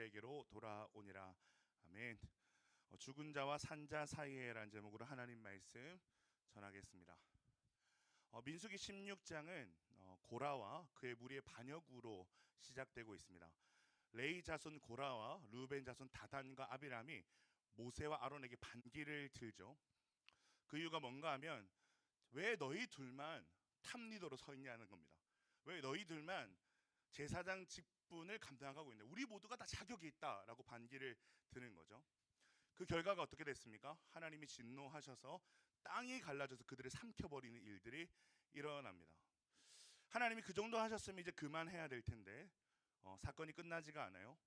나에게로 돌아오니라. 아멘. 죽은 자와 산 자 사이에라는 제목으로 하나님 말씀 전하겠습니다. 민수기 16장은 고라와 그의 무리의 반역으로 시작되고 있습니다. 레이 자손 고라와 르우벤 자손 다단과 아비람이 모세와 아론에게 반기를 들죠. 그 이유가 뭔가 하면 왜 너희 둘만 탑리더로 서 있냐는 겁니다. 왜 너희 둘만 제사장 직분을 감당하고 있냐, 우리 모두가 다 자격이 있다라고 반기를 드는 거죠. 그 결과가 어떻게 됐습니까? 하나님이 진노하셔서 땅이 갈라져서 그들을 삼켜버리는 일들이 일어납니다. 하나님이 그 정도 하셨으면 이제 그만해야 될 텐데 사건이 끝나지가 않아요.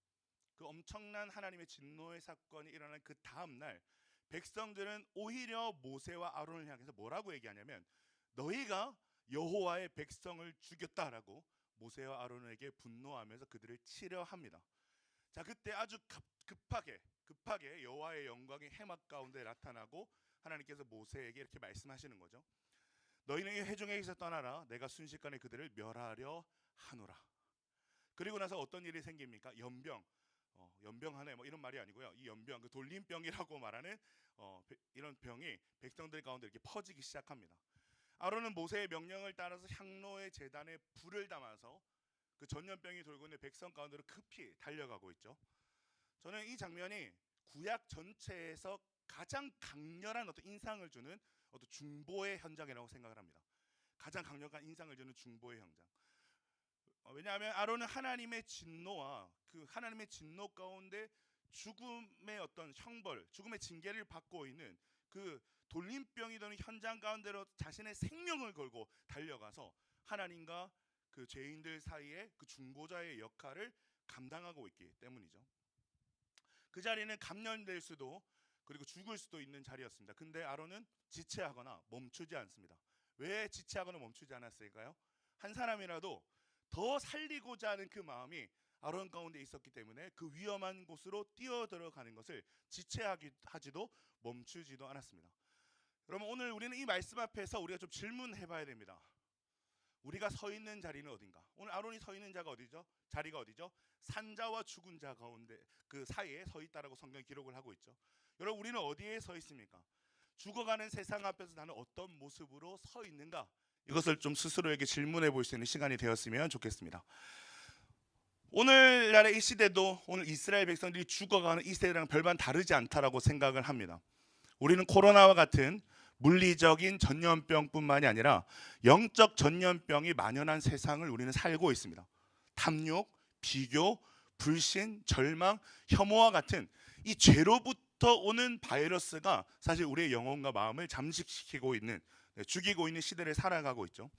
그 엄청난 하나님의 진노의 사건이 일어난 그 다음 날 백성들은 오히려 모세와 아론을 향해서 뭐라고 얘기하냐면 너희가 여호와의 백성을 죽였다라고 모세와 아론에게 분노하면서 그들을 치려합니다. 자, 그때 아주 급하게 여호와의 영광이 해막 가운데 나타나고 하나님께서 모세에게 이렇게 말씀하시는 거죠. 너희는 이 회중에게서 떠나라. 내가 순식간에 그들을 멸하려 하노라. 그리고 나서 어떤 일이 생깁니까? 연병하네 이런 말이 아니고요. 이 연병, 그 돌림병이라고 말하는 이런 병이 백성들 가운데 이렇게 퍼지기 시작합니다. 아론은 모세의 명령을 따라서 향로의 제단에 불을 담아서 그 전염병이 돌고 있는 백성 가운데로 급히 달려가고 있죠. 저는 이 장면이 구약 전체에서 가장 강렬한 어떤 인상을 주는 어떤 중보의 현장이라고 생각을 합니다. 가장 강력한 인상을 주는 중보의 현장. 왜냐하면 아론은 하나님의 진노와 그 하나님의 진노 가운데 죽음의 어떤 형벌, 죽음의 징계를 받고 있는 그 돌림병이 도는 현장 가운데로 자신의 생명을 걸고 달려가서 하나님과 그 죄인들 사이에 그 중보자의 역할을 감당하고 있기 때문이죠. 그 자리는 감염될 수도 그리고 죽을 수도 있는 자리였습니다. 근데 아론은 지체하거나 멈추지 않습니다. 왜 지체하거나 멈추지 않았을까요? 한 사람이라도 더 살리고자 하는 그 마음이 아론 가운데 있었기 때문에 그 위험한 곳으로 뛰어들어가는 것을 지체하지도 멈추지도 않았습니다. 여러분, 오늘 우리는 이 말씀 앞에서 우리가 좀 질문해봐야 됩니다. 우리가 서 있는 자리는 어딘가? 오늘 아론이 서 있는 자리가 어디죠? 산자와 죽은 자 가운데 그 사이에 서 있다라고 성경이 기록을 하고 있죠. 여러분, 우리는 어디에 서 있습니까? 죽어가는 세상 앞에서 나는 어떤 모습으로 서 있는가? 이것을 좀 스스로에게 질문해 볼 수 있는 시간이 되었으면 좋겠습니다. 오늘날의 이 시대도 오늘 이스라엘 백성들이 죽어가는 이 시대랑 별반 다르지 않다라고 생각을 합니다. 우리는 코로나와 같은 물리적인 전염병뿐만이 아니라 영적 전염병이 만연한 세상을 우리는 살고 있습니다. 탐욕, 비교, 불신, 절망, 혐오와 같은 이 죄로부터 오는 바이러스가 사실 우리의 영혼과 마음을 잠식시키고 있는, 죽이고 있는 시대를 살아가고 있죠.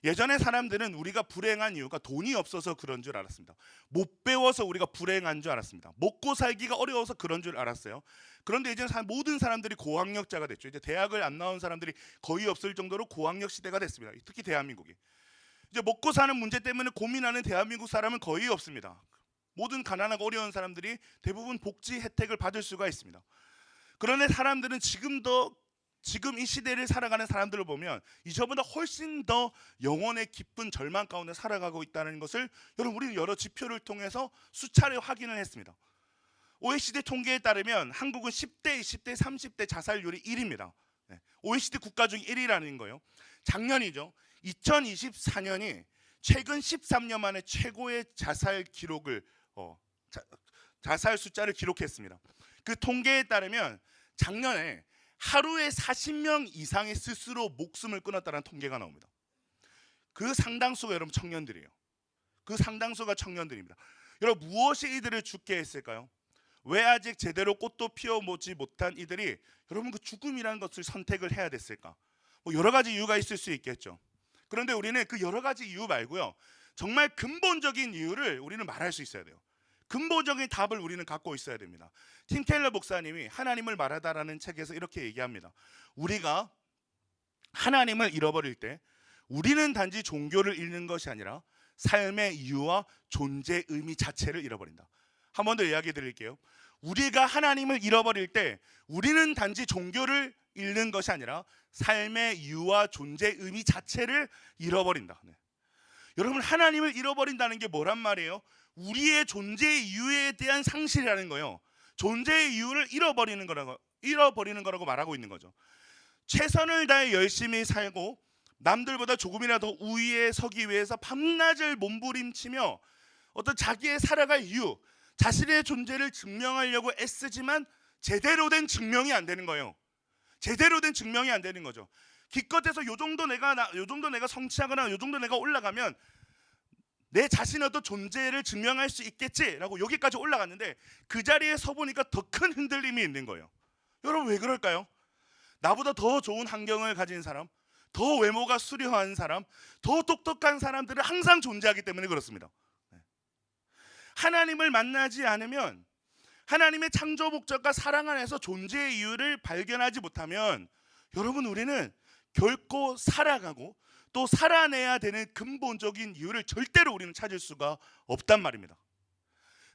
예전에 사람들은 우리가 불행한 이유가 돈이 없어서 그런 줄 알았습니다. 못 배워서 우리가 불행한 줄 알았습니다. 먹고 살기가 어려워서 그런 줄 알았어요. 그런데 이제 모든 사람들이 고학력자가 됐죠. 이제 대학을 안 나온 사람들이 거의 없을 정도로 고학력 시대가 됐습니다. 특히 대한민국이. 이제 먹고 사는 문제 때문에 고민하는 대한민국 사람은 거의 없습니다. 모든 가난하고 어려운 사람들이 대부분 복지 혜택을 받을 수가 있습니다. 그런데 사람들은 지금 이 시대를 살아가는 사람들을 보면 이전보다 훨씬 더 영혼의 깊은 절망 가운데 살아가고 있다는 것을 여러분, 우리는 여러 지표를 통해서 수차례 확인을 했습니다. OECD 통계에 따르면 한국은 10대, 20대, 30대 자살률이 1위입니다. OECD 국가 중 1위라는 거예요. 작년이죠. 2024년이 최근 13년 만에 최고의 자살 기록을 자살 숫자를 기록했습니다. 그 통계에 따르면 작년에 하루에 40명 이상이 스스로 목숨을 끊었다는 통계가 나옵니다. 그 상당수가 여러분 청년들이에요. 그 상당수가 청년들입니다. 여러분, 무엇이 이들을 죽게 했을까요? 왜 아직 제대로 꽃도 피워보지 못한 이들이 여러분 그 죽음이라는 것을 선택을 해야 됐을까? 여러 가지 이유가 있을 수 있겠죠. 그런데 우리는 그 여러 가지 이유 말고요, 정말 근본적인 이유를 우리는 말할 수 있어야 돼요. 근본적인 답을 우리는 갖고 있어야 됩니다. 팀 켈러 목사님이 하나님을 말하다라는 책에서 이렇게 얘기합니다. 우리가 하나님을 잃어버릴 때 우리는 단지 종교를 잃는 것이 아니라 삶의 이유와 존재 의미 자체를 잃어버린다. 한 번 더 이야기 드릴게요. 우리가 하나님을 잃어버릴 때 우리는 단지 종교를 잃는 것이 아니라 삶의 이유와 존재 의미 자체를 잃어버린다. 여러분, 하나님을 잃어버린다는 게 뭐란 말이에요? 우리의 존재의 이유에 대한 상실이라는 거예요. 존재의 이유를 잃어버리는 거라고 말하고 있는 거죠. 최선을 다해 열심히 살고 남들보다 조금이라도 우위에 서기 위해서 밤낮을 몸부림치며 어떤 자기의 살아갈 이유, 자신의 존재를 증명하려고 애쓰지만 제대로 된 증명이 안 되는 거예요. 제대로 된 증명이 안 되는 거죠. 기껏해서 요 정도 내가 성취하거나 요 정도 내가 올라가면 내 자신의 어떤 존재를 증명할 수 있겠지라고 여기까지 올라갔는데 그 자리에 서 보니까 더 큰 흔들림이 있는 거예요. 여러분 왜 그럴까요? 나보다 더 좋은 환경을 가진 사람, 더 외모가 수려한 사람, 더 똑똑한 사람들은 항상 존재하기 때문에 그렇습니다. 하나님을 만나지 않으면, 하나님의 창조 목적과 사랑 안에서 존재의 이유를 발견하지 못하면 여러분 우리는 결코 살아가고 또 살아내야 되는 근본적인 이유를 절대로 우리는 찾을 수가 없단 말입니다.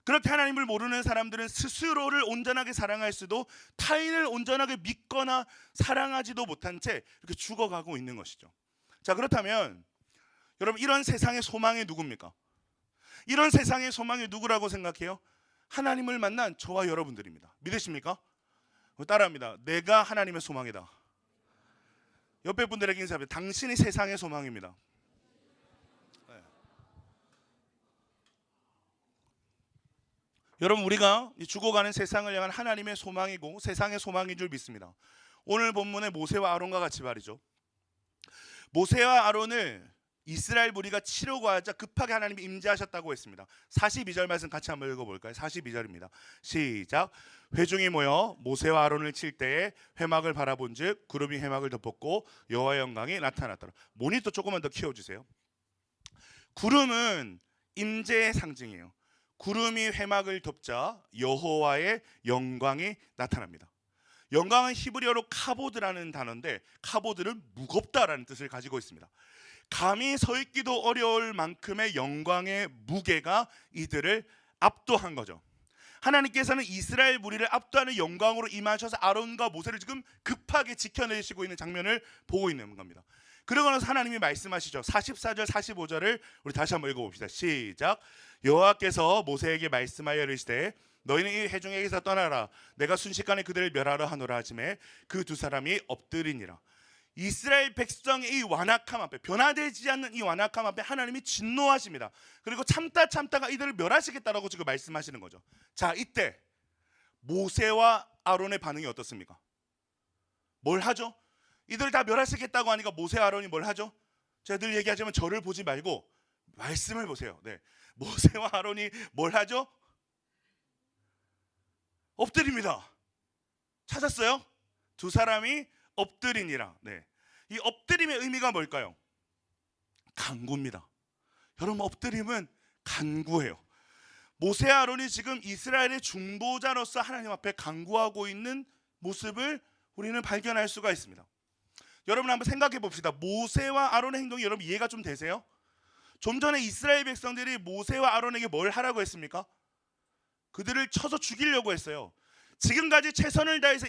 그렇게 하나님을 모르는 사람들은 스스로를 온전하게 사랑할 수도 타인을 온전하게 믿거나 사랑하지도 못한 채 이렇게 죽어가고 있는 것이죠. 자, 그렇다면 여러분 이런 세상의 소망이 누굽니까? 이런 세상의 소망이 누구라고 생각해요? 하나님을 만난 저와 여러분들입니다. 믿으십니까? 따라합니다. 내가 하나님의 소망이다. 옆에 분들에게 인사합니다. 당신이 세상의 소망입니다. 네. 여러분 우리가 죽어가는 세상을 향한 하나님의 소망이고 세상의 소망인 줄 믿습니다. 오늘 본문의 모세와 아론과 같이 말이죠. 모세와 아론을 이스라엘 무리가 치려고 하자 급하게 하나님이 임재하셨다고 했습니다. 42절 말씀 같이 한번 읽어볼까요? 42절입니다. 시작. 회중이 모여 모세와 아론을 칠 때에 회막을 바라본즉 구름이 회막을 덮었고 여호와의 영광이 나타났더라. 모니터 조금만 더 키워주세요. 구름은 임재의 상징이에요. 구름이 회막을 덮자 여호와의 영광이 나타납니다. 영광은 히브리어로 카보드라는 단어인데 카보드는 무겁다라는 뜻을 가지고 있습니다. 감히 서 있기도 어려울 만큼의 영광의 무게가 이들을 압도한 거죠. 하나님께서는 이스라엘 무리를 압도하는 영광으로 임하셔서 아론과 모세를 지금 급하게 지켜내시고 있는 장면을 보고 있는 겁니다. 그러고 나서 하나님이 말씀하시죠. 44절 45절을 우리 다시 한번 읽어봅시다. 시작. 여호와께서 모세에게 말씀하여 이르시되 너희는 이 회중에게서 떠나라. 내가 순식간에 그들을 멸하려 하노라 하시매 그 두 사람이 엎드리니라. 이스라엘 백성의 이 완악함 앞에, 변화되지 않는 이 완악함 앞에 하나님이 진노하십니다. 그리고 참다가 이들을 멸하시겠다라고 지금 말씀하시는 거죠. 자, 이때 모세와 아론의 반응이 어떻습니까? 뭘 하죠? 이들을 다 멸하시겠다고 하니까 모세와 아론이 뭘 하죠? 제가 늘 얘기하지만 저를 보지 말고 말씀을 보세요. 네, 모세와 아론이 뭘 하죠? 엎드립니다. 찾았어요? 두 사람이 엎드리니라. 네, 이 엎드림의 의미가 뭘까요? 간구입니다. 여러분 엎드림은 간구예요. 모세 아론이 지금 이스라엘의 중보자로서 하나님 앞에 간구하고 있는 모습을 우리는 발견할 수가 있습니다. 여러분 한번 생각해 봅시다. 모세와 아론의 행동이 여러분 이해가 좀 되세요? 좀 전에 이스라엘 백성들이 모세와 아론에게 뭘 하라고 했습니까? 그들을 쳐서 죽이려고 했어요. 지금까지 최선을 다해서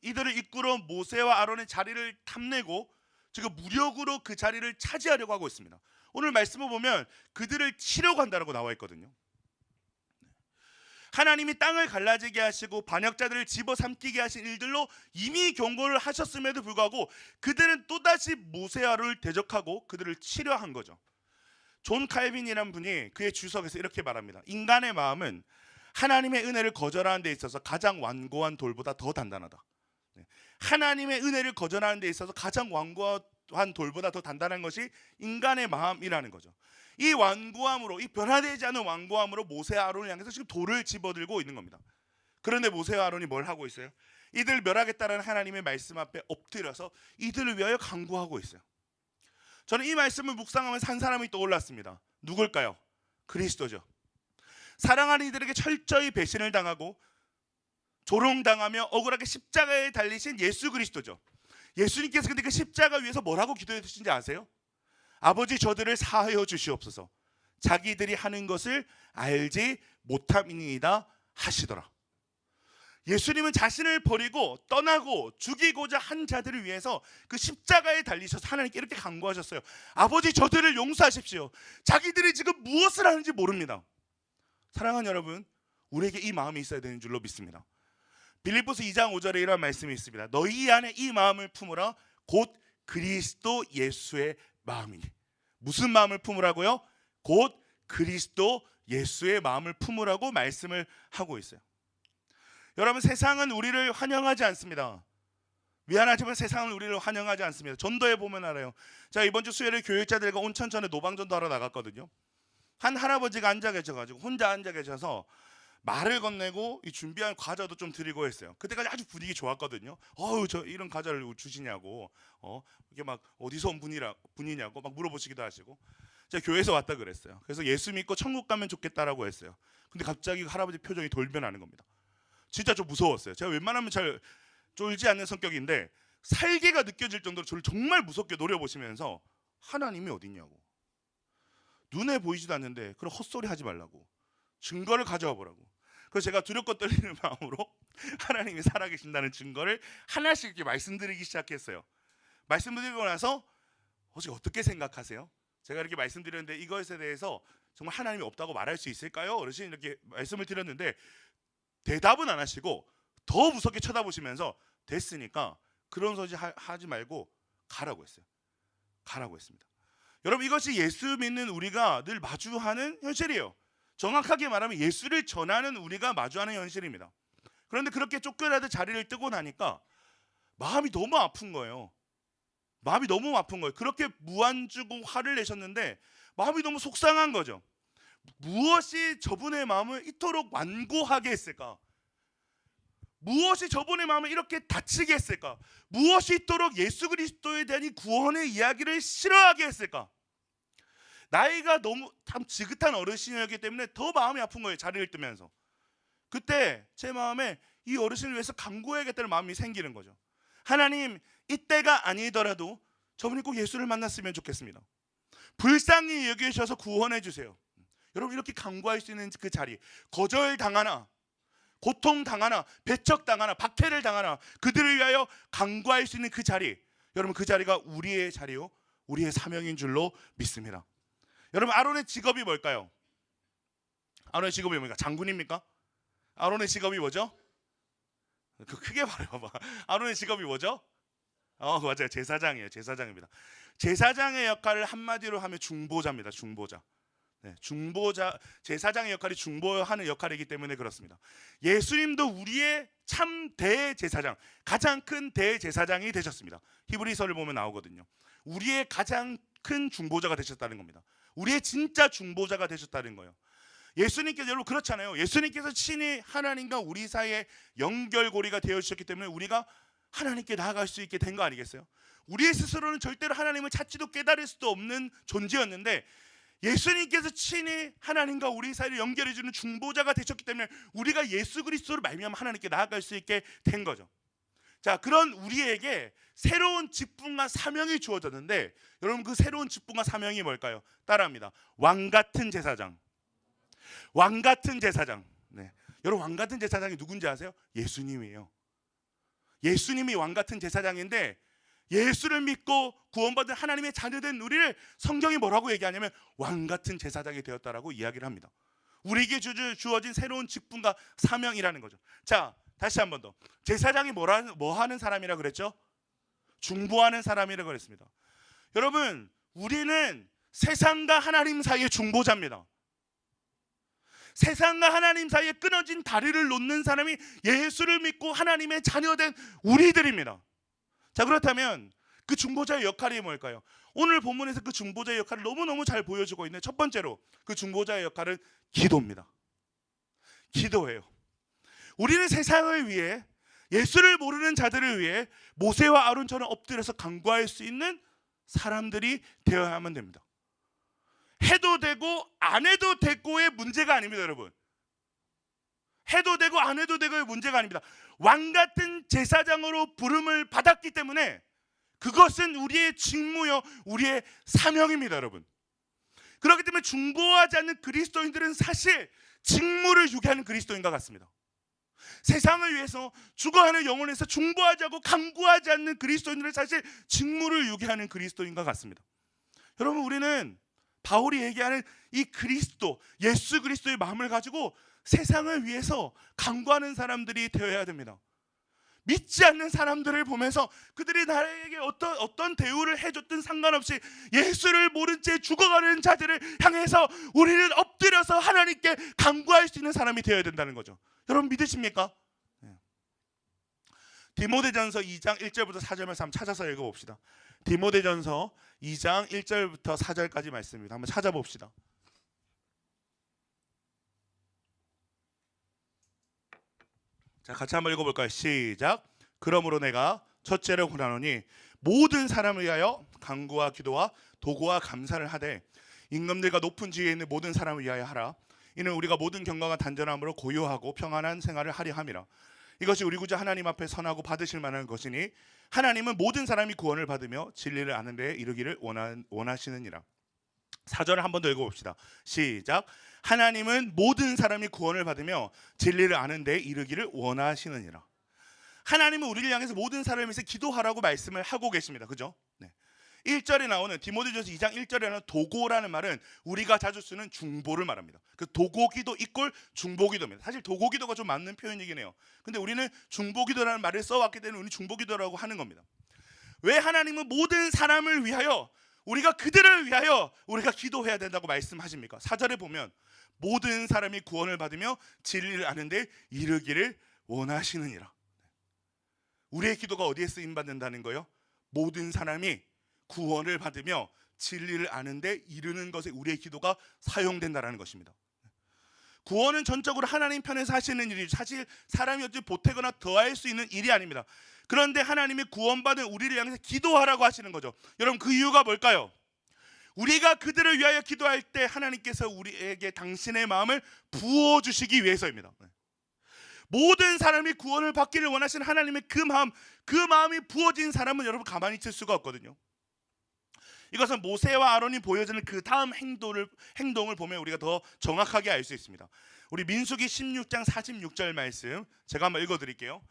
이들을 이끌어 모세와 아론의 자리를 탐내고 지금 무력으로 그 자리를 차지하려고 하고 있습니다. 오늘 말씀을 보면 그들을 치려고 한다고 나와 있거든요. 하나님이 땅을 갈라지게 하시고 반역자들을 집어삼키게 하신 일들로 이미 경고를 하셨음에도 불구하고 그들은 또다시 모세와 아론을 대적하고 그들을 치려 한 거죠. 존 칼빈이라는 분이 그의 주석에서 이렇게 말합니다. 인간의 마음은 하나님의 은혜를 거절하는 데 있어서 가장 완고한 돌보다 더 단단하다. 하나님의 은혜를 거절하는 데 있어서 가장 완고한 돌보다 더 단단한 것이 인간의 마음이라는 거죠. 이 완고함으로, 이 변화되지 않은 완고함으로 모세와 아론을 향해서 지금 돌을 집어들고 있는 겁니다. 그런데 모세와 아론이 뭘 하고 있어요? 이들 멸하겠다는 하나님의 말씀 앞에 엎드려서 이들을 위하여 간구하고 있어요. 저는 이 말씀을 묵상하면서 한 사람이 떠올랐습니다. 누굴까요? 그리스도죠. 사랑하는 이들에게 철저히 배신을 당하고 조롱당하며 억울하게 십자가에 달리신 예수 그리스도죠. 예수님께서 근데 그 십자가 위에서 뭐라고 기도해 주신지 아세요? 아버지 저들을 사하여 주시옵소서. 자기들이 하는 것을 알지 못함이니이다 하시더라. 예수님은 자신을 버리고 떠나고 죽이고자 한 자들을 위해서 그 십자가에 달리셔서 하나님께 이렇게 간구하셨어요. 아버지 저들을 용서하십시오. 자기들이 지금 무엇을 하는지 모릅니다. 사랑하는 여러분, 우리에게 이 마음이 있어야 되는 줄로 믿습니다. 빌립보서 2장 5절에 이런 말씀이 있습니다. 너희 안에 이 마음을 품으라. 곧 그리스도 예수의 마음이니. 무슨 마음을 품으라고요? 곧 그리스도 예수의 마음을 품으라고 말씀을 하고 있어요. 여러분, 세상은 우리를 환영하지 않습니다. 미안하지만 세상은 우리를 환영하지 않습니다. 전도에 보면 알아요. 자, 이번 주 수요일에 교육자들과 온천천에 노방전도 하러 나갔거든요. 한 할아버지가 앉아 계셔가지고 혼자 앉아 계셔서 말을 건네고 이 준비한 과자도 좀 드리고 했어요. 그때까지 아주 분위기 좋았거든요. 저 이런 과자를 주시냐고, 이게 막 어디서 온 분이냐고 막 물어보시기도 하시고. 제가 교회에서 왔다 그랬어요. 그래서 예수 믿고 천국 가면 좋겠다라고 했어요. 근데 갑자기 할아버지 표정이 돌변하는 겁니다. 진짜 좀 무서웠어요. 제가 웬만하면 잘 쫄지 않는 성격인데 살기가 느껴질 정도로 저를 정말 무섭게 노려보시면서 하나님이 어딨냐고, 눈에 보이지도 않는데 그런 헛소리 하지 말라고, 증거를 가져와 보라고. 그래서 제가 두렵고 떨리는 마음으로 하나님이 살아계신다는 증거를 하나씩 이렇게 말씀드리기 시작했어요. 말씀드리고 나서 혹시 어떻게 생각하세요? 제가 이렇게 말씀드렸는데 이것에 대해서 정말 하나님이 없다고 말할 수 있을까요? 어르신 이렇게 말씀을 드렸는데 대답은 안 하시고 더 무섭게 쳐다보시면서 됐으니까 그런 소리 하지 말고 가라고 했어요. 가라고 했습니다. 여러분, 이것이 예수 믿는 우리가 늘 마주하는 현실이에요. 정확하게 말하면 예수를 전하는 우리가 마주하는 현실입니다. 그런데 그렇게 쫓겨나듯 자리를 뜨고 나니까 마음이 너무 아픈 거예요. 마음이 너무 아픈 거예요. 그렇게 무안주고 화를 내셨는데 마음이 너무 속상한 거죠. 무엇이 저분의 마음을 이토록 완고하게 했을까? 무엇이 저분의 마음을 이렇게 다치게 했을까? 무엇이 이토록 예수 그리스도에 대한 이 구원의 이야기를 싫어하게 했을까? 나이가 너무 참 지긋한 어르신이었기 때문에 더 마음이 아픈 거예요. 자리를 뜨면서. 그때 제 마음에 이 어르신을 위해서 간구해야겠다는 마음이 생기는 거죠. 하나님, 이때가 아니더라도 저분이 꼭 예수를 만났으면 좋겠습니다. 불쌍히 여기셔서 구원해 주세요. 여러분, 이렇게 간구할 수 있는 그 자리, 거절당하나 고통당하나 배척당하나 박해를 당하나 그들을 위하여 간구할 수 있는 그 자리, 여러분, 그 자리가 우리의 자리요, 우리의 사명인 줄로 믿습니다. 여러분, 아론의 직업이 뭘까요? 아론의 직업이 뭡니까? 장군입니까? 아론의 직업이 뭐죠? 크게 말해봐봐. 아론의 직업이 뭐죠? 맞아요. 제사장이에요. 제사장입니다. 제사장의 역할을 한마디로 하면 중보자입니다. 중보자. 네, 중보자, 제사장의 역할이 중보하는 역할이기 때문에 그렇습니다. 예수님도 우리의 참 대제사장, 가장 큰 대제사장이 되셨습니다. 히브리서를 보면 나오거든요. 우리의 가장 큰 중보자가 되셨다는 겁니다. 우리의 진짜 중보자가 되셨다는 거예요. 예수님께서, 여러분 그렇잖아요. 예수님께서 친히 하나님과 우리 사이의 연결고리가 되어 주셨기 때문에 우리가 하나님께 나아갈 수 있게 된 거 아니겠어요? 우리 스스로는 절대로 하나님을 찾지도 깨달을 수도 없는 존재였는데 예수님께서 친히 하나님과 우리 사이를 연결해 주는 중보자가 되셨기 때문에 우리가 예수 그리스도를 말미암아 하나님께 나아갈 수 있게 된 거죠. 자, 그런 우리에게 새로운 직분과 사명이 주어졌는데 여러분, 그 새로운 직분과 사명이 뭘까요? 따라합니다. 왕 같은 제사장. 왕 같은 제사장. 네. 여러분, 왕 같은 제사장이 누군지 아세요? 예수님이에요. 예수님이 왕 같은 제사장인데 예수를 믿고 구원받은 하나님의 자녀된 우리를 성경이 뭐라고 얘기하냐면 왕 같은 제사장이 되었다라고 이야기를 합니다. 우리에게 주어진 새로운 직분과 사명이라는 거죠. 자, 다시 한 번 더. 제사장이 뭐 하는 사람이라 그랬죠? 중보하는 사람이라고 그랬습니다. 여러분, 우리는 세상과 하나님 사이의 중보자입니다. 세상과 하나님 사이에 끊어진 다리를 놓는 사람이 예수를 믿고 하나님의 자녀된 우리들입니다. 자, 그렇다면 그 중보자의 역할이 뭘까요? 오늘 본문에서 그 중보자의 역할을 너무너무 잘 보여주고 있는 첫 번째로 그 중보자의 역할은 기도입니다. 기도예요. 우리는 세상을 위해, 예수를 모르는 자들을 위해 모세와 아론처럼 엎드려서 간구할 수 있는 사람들이 되어야만 됩니다. 해도 되고 안 해도 되고의 문제가 아닙니다, 여러분. 해도 되고 안 해도 되고의 문제가 아닙니다. 왕 같은 제사장으로 부름을 받았기 때문에 그것은 우리의 직무요, 우리의 사명입니다, 여러분. 그렇기 때문에 중보하지 않는 그리스도인들은 사실 직무를 유기하는 그리스도인과 같습니다. 세상을 위해서 죽어가는 영혼에서 중보하지 않고 간구하지 않는 그리스도인들은 사실 직무를 유기하는 그리스도인과 같습니다. 여러분, 우리는 바울이 얘기하는 이 그리스도, 예수 그리스도의 마음을 가지고 세상을 위해서 간구하는 사람들이 되어야 됩니다. 믿지 않는 사람들을 보면서 그들이 나에게 어떤 대우를 해줬든 상관없이 예수를 모른 채 죽어가는 자들을 향해서 우리는 엎드려서 하나님께 간구할 수 있는 사람이 되어야 된다는 거죠. 여러분 믿으십니까? 디모데전서 2장 1절부터 4절 말씀 한번 찾아서 읽어봅시다. 디모데전서 2장 1절부터 4절까지 말씀입니다. 한번 찾아봅시다. 자, 같이 한번 읽어볼까요? 시작. 그러므로 내가 첫째로 권하노니 모든 사람을 위하여 간구와 기도와 도구와 감사를 하되 임금들과 높은 지위에 있는 모든 사람을 위하여 하라. 이는 우리가 모든 경건과 단전함으로 고요하고 평안한 생활을 하려 함이라. 이것이 우리 구주 하나님 앞에 선하고 받으실 만한 것이니 하나님은 모든 사람이 구원을 받으며 진리를 아는 데에 이르기를 원하시느니라. 4절을 한 번 더 읽어봅시다. 시작. 하나님은 모든 사람이 구원을 받으며 진리를 아는 데에 이르기를 원하시느니라. 하나님은 우리를 향해서 모든 사람을 위해서 기도하라고 말씀을 하고 계십니다. 그죠? 네. 1절에 나오는 디모데전서 2장 1절에 나오는 도고라는 말은 우리가 자주 쓰는 중보를 말합니다. 그 도고기도 이꼴 중보기도입니다. 사실 도고기도가 좀 맞는 표현이긴 해요. 근데 우리는 중보기도라는 말을 써왔기 때문에 우리 중보기도라고 하는 겁니다. 왜 하나님은 모든 사람을 위하여 우리가 그들을 위하여 우리가 기도해야 된다고 말씀하십니까? 4절에 보면 모든 사람이 구원을 받으며 진리를 아는 데 이르기를 원하시느니라. 우리의 기도가 어디에 쓰임받는다는 거예요? 모든 사람이 구원을 받으며 진리를 아는 데 이르는 것에 우리의 기도가 사용된다는 것입니다. 구원은 전적으로 하나님 편에서 하시는 일이죠. 사실 사람이 어찌 보태거나 더할 수 있는 일이 아닙니다. 그런데 하나님이 구원받은 우리를 향해서 기도하라고 하시는 거죠. 여러분 그 이유가 뭘까요? 우리가 그들을 위하여 기도할 때 하나님께서 우리에게 당신의 마음을 부어주시기 위해서입니다. 모든 사람이 구원을 받기를 원하시는 하나님의 그 마음이 부어진 사람은 여러분 가만히 있을 수가 없거든요. 이것은 모세와 아론이 보여주는 그 다음 행동을 보면 우리가 더 정확하게 알 수 있습니다. 우리 민수기 16장 46절 말씀 제가 한번 읽어드릴게요.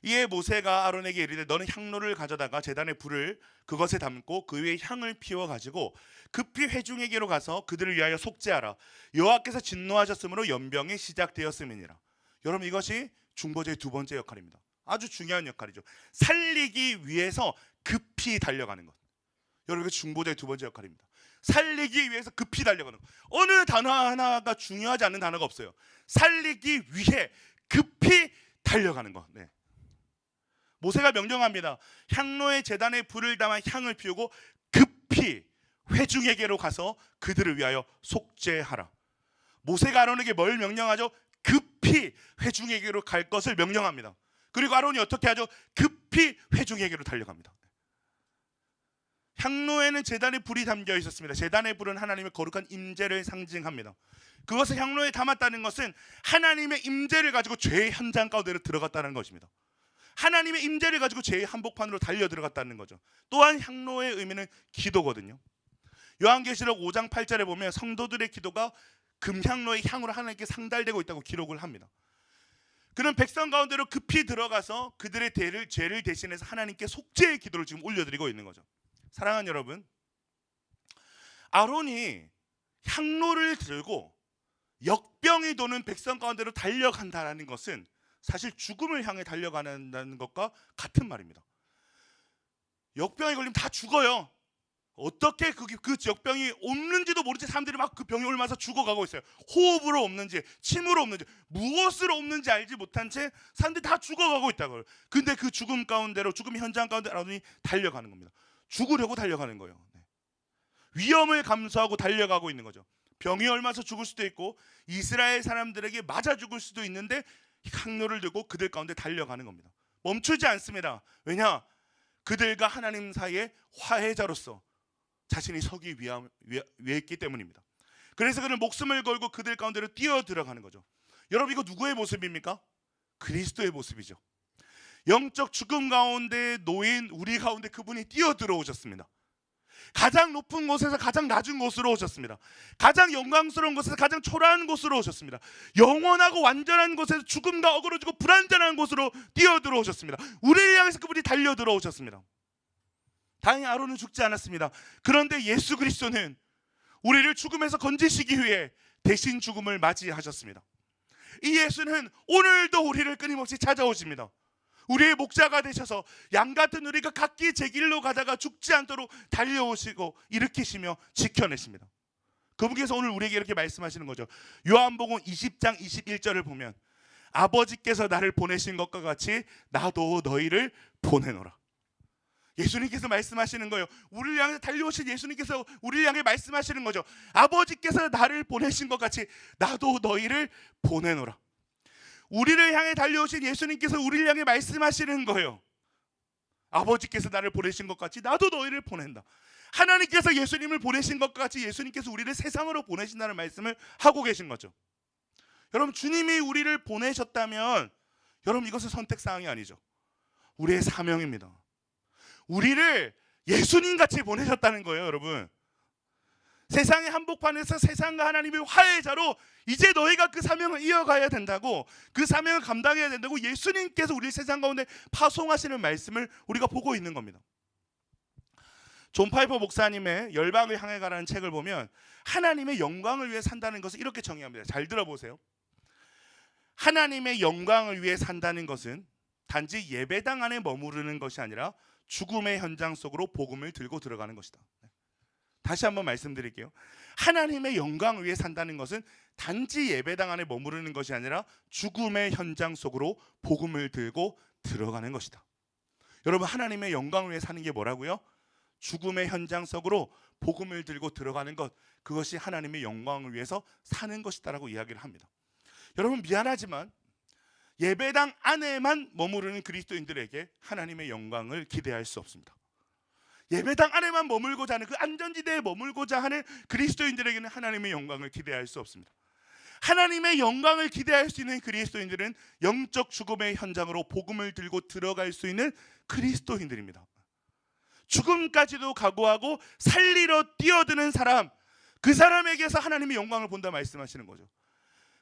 이에 모세가 아론에게 이르되 너는 향로를 가져다가 제단에 불을 그것에 담고 그 위에 향을 피워 가지고 급히 회중에게로 가서 그들을 위하여 속죄하라. 여호와께서 진노하셨으므로 연병이 시작되었음이니라. 여러분 이것이 중보자의 두 번째 역할입니다. 아주 중요한 역할이죠. 살리기 위해서 급히 달려가는 것. 여러분 이게 중보자의 두 번째 역할입니다. 살리기 위해서 급히 달려가는 것. 어느 단어 하나가 중요하지 않는 단어가 없어요. 살리기 위해 급히 달려가는 것. 네. 모세가 명령합니다. 향로의 제단에 불을 담아 향을 피우고 급히 회중에게로 가서 그들을 위하여 속죄하라. 모세가 아론에게 뭘 명령하죠? 급히 회중에게로 갈 것을 명령합니다. 그리고 아론이 어떻게 하죠? 급히 회중에게로 달려갑니다. 향로에는 제단의 불이 담겨 있었습니다. 제단의 불은 하나님의 거룩한 임재를 상징합니다. 그것을 향로에 담았다는 것은 하나님의 임재를 가지고 죄의 현장 가운데로 들어갔다는 것입니다. 하나님의 임재를 가지고 죄의 한복판으로 달려 들어갔다는 거죠. 또한 향로의 의미는 기도거든요. 요한계시록 5장 8절에 보면 성도들의 기도가 금향로의 향으로 하나님께 상달되고 있다고 기록을 합니다. 그는 백성 가운데로 급히 들어가서 그들의 죄를 대신해서 하나님께 속죄의 기도를 지금 올려드리고 있는 거죠. 사랑하는 여러분, 아론이 향로를 들고 역병이 도는 백성 가운데로 달려간다는 것은 사실 죽음을 향해 달려가는 것과 같은 말입니다. 역병이 걸리면 다 죽어요. 어떻게 그 역병이 옮는지도 모르지 사람들이 막 그 병이 옮아서 죽어가고 있어요. 호흡으로 옮는지 침으로 옮는지 무엇으로 옮는지 알지 못한 채 사람들이 다 죽어가고 있다고요. 근데 그 죽음 가운데로 죽음의 현장 가운데 아론이 달려가는 겁니다. 죽으려고 달려가는 거예요. 네. 위험을 감수하고 달려가고 있는 거죠. 병이 옮아서 죽을 수도 있고 이스라엘 사람들에게 맞아 죽을 수도 있는데 향로를 들고 그들 가운데 달려가는 겁니다. 멈추지 않습니다. 왜냐? 그들과 하나님 사이의 화해자로서 자신이 서기 위했기 때문입니다. 그래서 그는 목숨을 걸고 그들 가운데로 뛰어 들어가는 거죠. 여러분 이거 누구의 모습입니까? 그리스도의 모습이죠. 영적 죽음 가운데 놓인 우리 가운데 그분이 뛰어 들어오셨습니다. 가장 높은 곳에서 가장 낮은 곳으로 오셨습니다. 가장 영광스러운 곳에서 가장 초라한 곳으로 오셨습니다. 영원하고 완전한 곳에서 죽음과 어그러지고 불완전한 곳으로 뛰어 들어오셨습니다. 우리를 향해서 그분이 달려 들어오셨습니다. 다행히 아론은 죽지 않았습니다. 그런데 예수 그리스도는 우리를 죽음에서 건지시기 위해 대신 죽음을 맞이하셨습니다. 이 예수는 오늘도 우리를 끊임없이 찾아오십니다. 우리의 목자가 되셔서 양 같은 우리가 각기 제 길로 가다가 죽지 않도록 달려오시고 일으키시며 지켜내십니다. 그분께서 오늘 우리에게 이렇게 말씀하시는 거죠. 요한복음 20장 21절을 보면 아버지께서 나를 보내신 것과 같이 나도 너희를 보내노라. 예수님께서 말씀하시는 거예요. 우리를 향해 달려오신 예수님께서 우리를 향해 말씀하시는 거죠. 아버지께서 나를 보내신 것 같이 나도 너희를 보내노라. 우리를 향해 달려오신 예수님께서 우리를 향해 말씀하시는 거예요. 아버지께서 나를 보내신 것 같이 나도 너희를 보낸다. 하나님께서 예수님을 보내신 것과 같이 예수님께서 우리를 세상으로 보내신다는 말씀을 하고 계신 거죠. 여러분, 주님이 우리를 보내셨다면 여러분, 이것은 선택사항이 아니죠. 우리의 사명입니다. 우리를 예수님같이 보내셨다는 거예요. 여러분, 세상의 한복판에서 세상과 하나님의 화해자로 이제 너희가 그 사명을 이어가야 된다고, 그 사명을 감당해야 된다고 예수님께서 우리 세상 가운데 파송하시는 말씀을 우리가 보고 있는 겁니다. 존 파이퍼 목사님의 열방을 향해 가라는 책을 보면 하나님의 영광을 위해 산다는 것을 이렇게 정의합니다. 잘 들어보세요. 하나님의 영광을 위해 산다는 것은 단지 예배당 안에 머무르는 것이 아니라 죽음의 현장 속으로 복음을 들고 들어가는 것이다. 다시 한번 말씀드릴게요. 하나님의 영광을 위해 산다는 것은 단지 예배당 안에 머무르는 것이 아니라 죽음의 현장 속으로 복음을 들고 들어가는 것이다. 여러분, 하나님의 영광을 위해 사는 게 뭐라고요? 죽음의 현장 속으로 복음을 들고 들어가는 것, 그것이 하나님의 영광을 위해서 사는 것이다라고 이야기를 합니다. 여러분, 미안하지만 예배당 안에만 머무르는 그리스도인들에게 하나님의 영광을 기대할 수 없습니다. 예배당 안에만 머물고자 하는, 그 안전지대에 머물고자 하는 그리스도인들에게는 하나님의 영광을 기대할 수 없습니다. 하나님의 영광을 기대할 수 있는 그리스도인들은 영적 죽음의 현장으로 복음을 들고 들어갈 수 있는 그리스도인들입니다. 죽음까지도 각오하고 살리러 뛰어드는 사람, 그 사람에게서 하나님의 영광을 본다 말씀하시는 거죠.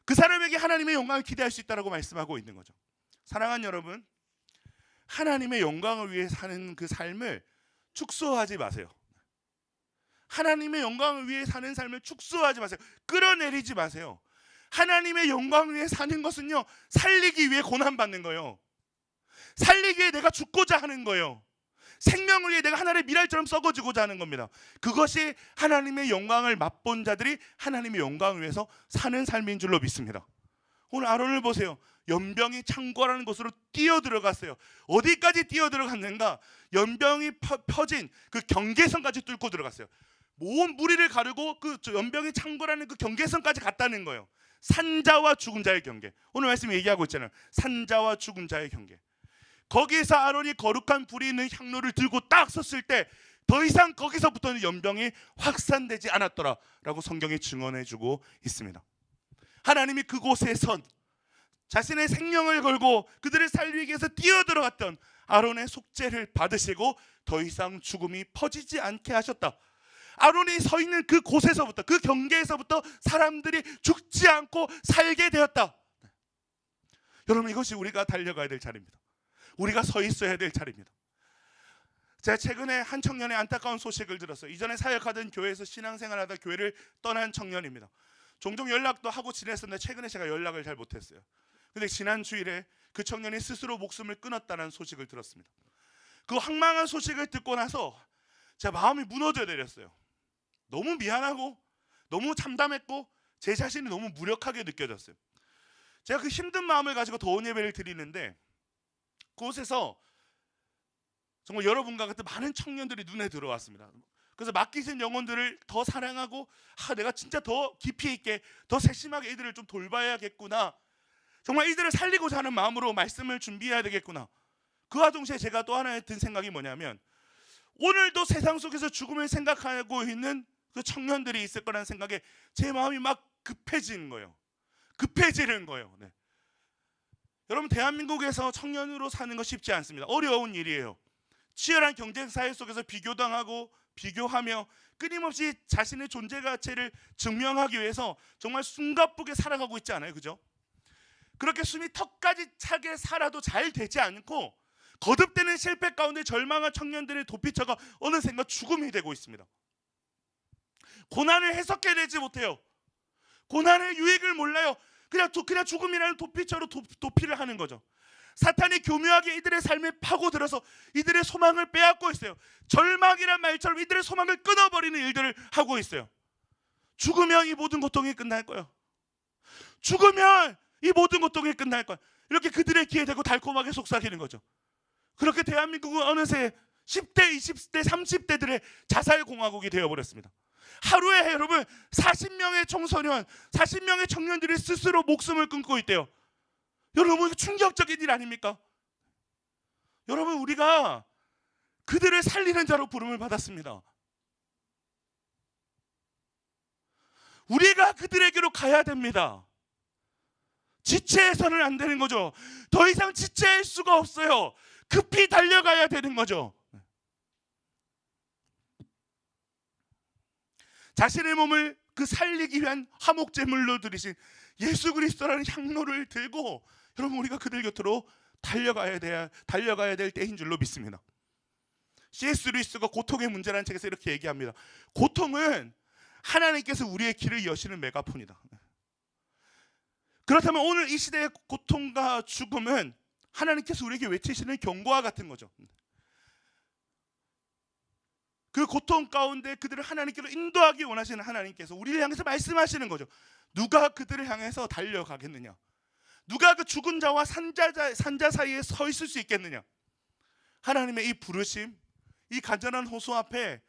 그 사람에게 하나님의 영광을 기대할 수 있다고 말씀하고 있는 거죠. 사랑하는 여러분, 하나님의 영광을 위해 사는 그 삶을 축소하지 마세요. 하나님의 영광을 위해 사는 삶을 축소하지 마세요. 끌어내리지 마세요. 하나님의 영광을 위해 사는 것은요, 살리기 위해 고난받는 거예요. 살리기 위해 내가 죽고자 하는 거예요. 생명을 위해 내가 하나의 미랄처럼 썩어지고자 하는 겁니다. 그것이 하나님의 영광을 맛본 자들이 하나님의 영광을 위해서 사는 삶인 줄로 믿습니다. 오늘 아론을 보세요. 연병이 창궐하는 곳으로 뛰어들어갔어요. 어디까지 뛰어들어갔는가? 연병이 펴진 그 경계선까지 뚫고 들어갔어요. 온 무리를 가르고 그 연병이 창궐하는 그 경계선까지 갔다는 거예요. 산자와 죽은 자의 경계. 오늘 말씀 얘기하고 있잖아요. 산자와 죽은 자의 경계. 거기에서 아론이 거룩한 불이 있는 향로를 들고 딱 섰을 때 더 이상 거기서부터는 연병이 확산되지 않았더라라고 성경이 증언해주고 있습니다. 하나님이 그곳에 선 자신의 생명을 걸고 그들을 살리기 위해서 뛰어들어갔던 아론의 속죄를 받으시고 더 이상 죽음이 퍼지지 않게 하셨다. 아론이 서 있는 그 곳에서부터, 그 경계에서부터 사람들이 죽지 않고 살게 되었다. 여러분, 이것이 우리가 달려가야 될 자리입니다. 우리가 서 있어야 될 자리입니다. 제가 최근에 한 청년의 안타까운 소식을 들었어요. 이전에 사역하던 교회에서 신앙생활하다 교회를 떠난 청년입니다. 종종 연락도 하고 지냈었는데 최근에 제가 연락을 잘 못했어요. 근데 지난 주일에 그 청년이 스스로 목숨을 끊었다는 소식을 들었습니다. 그 황망한 소식을 듣고 나서 제 마음이 무너져 내렸어요. 너무 미안하고 너무 참담했고 제 자신이 너무 무력하게 느껴졌어요. 제가 그 힘든 마음을 가지고 더운 예배를 드리는데 그곳에서 정말 여러분과 같은 많은 청년들이 눈에 들어왔습니다. 그래서 맡기신 영혼들을 더 사랑하고 내가 진짜 더 깊이 있게, 더 세심하게 이들을 좀 돌봐야겠구나, 정말 이들을 살리고자 하는 마음으로 말씀을 준비해야 되겠구나. 그와 동시에 제가 또 하나 든 생각이 뭐냐면, 오늘도 세상 속에서 죽음을 생각하고 있는 그 청년들이 있을 거라는 생각에 제 마음이 막 급해지는 거예요. 네. 여러분, 대한민국에서 청년으로 사는 거 쉽지 않습니다. 어려운 일이에요. 치열한 경쟁 사회 속에서 비교당하고 비교하며 끊임없이 자신의 존재 가치를 증명하기 위해서 정말 숨가쁘게 살아가고 있지 않아요? 그죠? 그렇게 숨이 턱까지 차게 살아도 잘 되지 않고 거듭되는 실패 가운데 절망한 청년들의 도피처가 어느샌가 죽음이 되고 있습니다. 고난을 해석해내지 못해요. 고난의 유익을 몰라요. 그냥 죽음이라는 도피처로 도피를 하는 거죠. 사탄이 교묘하게 이들의 삶에 파고들어서 이들의 소망을 빼앗고 있어요. 절망이란 말처럼 이들의 소망을 끊어버리는 일들을 하고 있어요. 죽으면 이 모든 고통이 끝날 거예요. 죽으면 이 모든 고통이 끝날 거야. 이렇게 그들의 귀에 대고 달콤하게 속삭이는 거죠. 그렇게 대한민국은 어느새 10대, 20대, 30대들의 자살공화국이 되어버렸습니다. 하루에 여러분 40명의 청소년, 40명의 청년들이 스스로 목숨을 끊고 있대요. 여러분, 이거 충격적인 일 아닙니까? 여러분, 우리가 그들을 살리는 자로 부름을 받았습니다. 우리가 그들에게로 가야 됩니다. 지체해서는 안 되는 거죠. 더 이상 지체할 수가 없어요. 급히 달려가야 되는 거죠. 자신의 몸을 그 살리기 위한 화목제물로 드리신 예수 그리스도라는 향로를 들고 여러분, 우리가 그들 곁으로 달려가야 될 때인 줄로 믿습니다. C.S. 루이스가 고통의 문제라는 책에서 이렇게 얘기합니다. 고통은 하나님께서 우리의 길을 여시는 메가폰이다. 그렇다면 오늘 이 시대의 고통과 죽음은 하나님께서 우리에게 외치시는 경고와 같은 거죠. 그 고통 가운데 그들을 하나님께로 인도하기 원하시는 하나님께서 우리를 향해서 말씀하시는 거죠. 누가 그들을 향해서 달려가겠느냐? 누가 그 죽은 자와 산자 사이에 서 있을 수 있겠느냐? 하나님의 이 부르심, 이 간절한 호소 앞에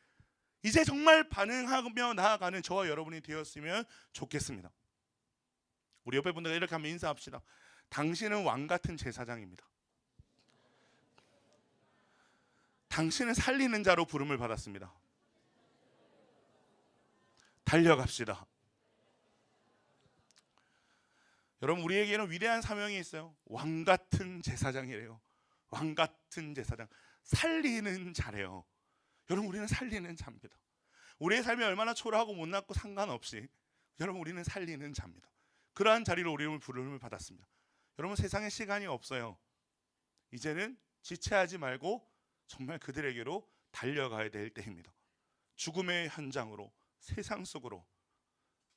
이제 정말 반응하며 나아가는 저와 여러분이 되었으면 좋겠습니다. 우리 옆에 분들과 이렇게 한번 인사합시다. 당신은 왕 같은 제사장입니다. 당신은 살리는 자로 부름을 받았습니다. 달려갑시다. 여러분, 우리에게는 위대한 사명이 있어요. 왕 같은 제사장이래요. 왕 같은 제사장, 살리는 자래요. 여러분, 우리는 살리는 자입니다. 우리의 삶이 얼마나 초라하고 못났고 상관없이 여러분, 우리는 살리는 자입니다. 그러한 자리로 우리는 부름을 받았습니다. 여러분, 세상에 시간이 없어요. 이제는 지체하지 말고 정말 그들에게로 달려가야 될 때입니다. 죽음의 현장으로, 세상 속으로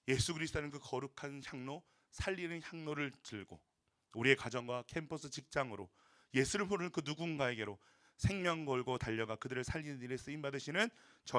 예수 그리스도는 그 거룩한 향로, 살리는 향로를 들고 우리의 가정과 캠퍼스, 직장으로 예수를 모르는 그 누군가에게로 생명 걸고 달려가 그들을 살리는 일에 쓰임 받으시는